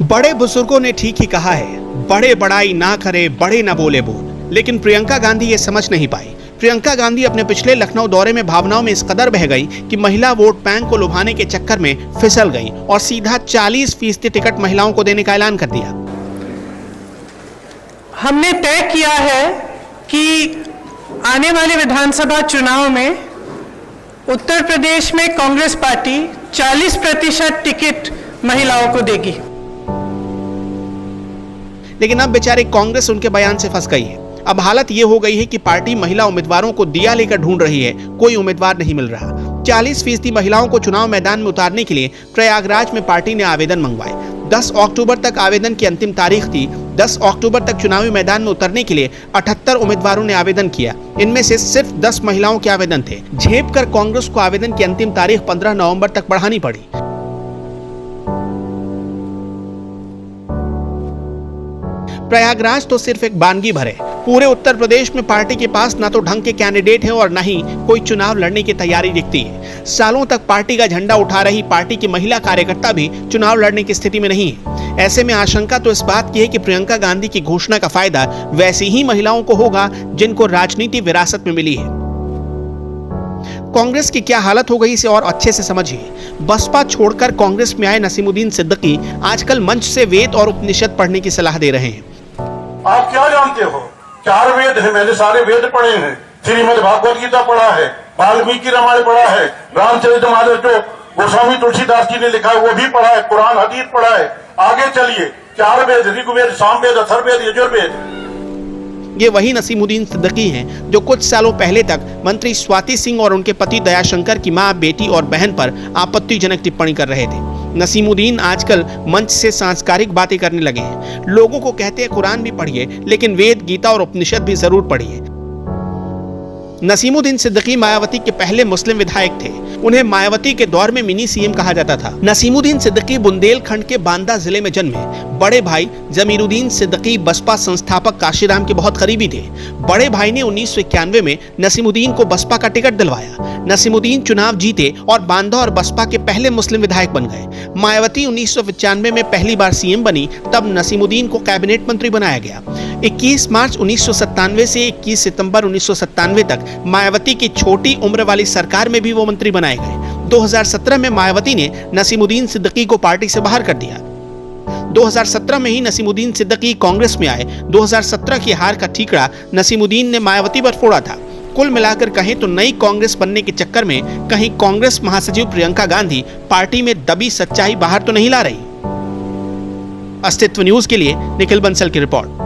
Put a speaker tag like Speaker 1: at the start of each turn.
Speaker 1: बड़े बुजुर्गों ने ठीक ही कहा है, बड़े बड़ाई ना करे, बड़े ना बोले बोल। लेकिन प्रियंका गांधी ये समझ नहीं पाई। प्रियंका गांधी अपने पिछले लखनऊ दौरे में भावनाओं में इस कदर बह गई कि महिला वोट बैंक को लुभाने के चक्कर में फिसल गई और सीधा 40% टिकट महिलाओं को देने का ऐलान कर दिया।
Speaker 2: हमने तय किया है कि आने वाले विधानसभा चुनाव में उत्तर प्रदेश में कांग्रेस पार्टी 40% टिकट महिलाओं को देगी।
Speaker 1: लेकिन अब बेचारे कांग्रेस उनके बयान से फंस गई है। अब हालत ये हो गई है कि पार्टी महिला उम्मीदवारों को दिया लेकर ढूंढ रही है, कोई उम्मीदवार नहीं मिल रहा। 40% महिलाओं को चुनाव मैदान में उतारने के लिए प्रयागराज में पार्टी ने आवेदन मंगवाए। 10 अक्टूबर तक आवेदन की अंतिम तारीख थी। 10 अक्टूबर तक चुनावी मैदान में उतरने के लिए 78 उम्मीदवारों ने आवेदन किया। इनमें से सिर्फ 10 महिलाओं के आवेदन थे। झेप कर कांग्रेस को आवेदन की अंतिम तारीख 15 नवंबर तक बढ़ानी पड़ी। प्रयागराज तो सिर्फ एक बानगी भर है। पूरे उत्तर प्रदेश में पार्टी के पास ना तो ढंग के कैंडिडेट हैं और ना ही कोई चुनाव लड़ने की तैयारी दिखती है। सालों तक पार्टी का झंडा उठा रही पार्टी की महिला कार्यकर्ता भी चुनाव लड़ने की स्थिति में नहीं है। ऐसे में आशंका तो इस बात की है कि प्रियंका गांधी की घोषणा का फायदा वैसी ही महिलाओं को होगा जिनको राजनीति विरासत में मिली है। कांग्रेस की क्या हालत हो गई इसे और अच्छे से समझिए। बसपा छोड़कर कांग्रेस में आए नसीमुद्दीन सिद्दीकी आजकल मंच से वेद और उपनिषद पढ़ने की सलाह दे रहे हैं।
Speaker 3: आप क्या जानते हो? 4 वेद हैं, मैंने सारे वेद पढ़े हैं। श्रीमद् भागवत गीता पढ़ा है, वाल्मीकि रामायण पढ़ा है, रामचरितमानस जो गोस्वामी तुलसीदास जी ने लिखा है वो भी पढ़ा है, कुरान हदीस पढ़ा है। आगे चलिए, 4 वेद, ऋग्वेद, सामवेद, अथर्ववेद, यजुर्वेद।
Speaker 1: ये वही नसीमुद्दीन सिद्दीकी हैं जो कुछ सालों पहले तक मंत्री स्वाति सिंह और उनके पति दयाशंकर की मां, बेटी और बहन पर आपत्तिजनक टिप्पणी कर रहे थे। नसीमुद्दीन आजकल मंच से सांस्कारिक बातें करने लगे हैं। लोगों को कहते हैं कुरान भी पढ़िए, लेकिन वेद, गीता और उपनिषद भी जरूर पढ़िए। नसीमुद्दीन सिद्दीकी मायावती के पहले मुस्लिम विधायक थे। उन्हें मायावती के दौर में मिनी सीएम कहा जाता था। नसीमुद्दीन सिद्दीकी बुंदेलखंड के बांदा जिले में जन्मे। बड़े भाई जमीरुद्दीन सिद्दीकी बसपा संस्थापक काशीराम के बहुत करीबी थे। बड़े भाई ने 1991 में नसीमुद्दीन को बसपा का टिकट दिलवाया। नसीमुद्दीन चुनाव जीते और बांदा और बसपा के पहले मुस्लिम विधायक बन गए। मायावती 1995 में पहली बार सीएम बनी, तब नसीमुद्दीन को कैबिनेट मंत्री बनाया गया। 21 मार्च 1997 से 21 सितंबर 1997 तक मायावती की छोटी उम्र वाली सरकार में भी वो मंत्री बनाए गए। 2017 में मायावती ने नसीमुद्दीन सिद्दीकी को पार्टी से बाहर कर दिया। 2017 में ही नसीमुद्दीन सिद्दीकी कांग्रेस में आए। 2017 की हार का ठीकरा नसीमुद्दीन ने मायावती पर फोड़ा था। कुल मिलाकर कहें तो नई कांग्रेस बनने के चक्कर में कहीं कांग्रेस महासचिव प्रियंका गांधी पार्टी में दबी सच्चाई बाहर तो नहीं ला रही। अस्तित्व न्यूज के लिए निखिल बंसल की रिपोर्ट।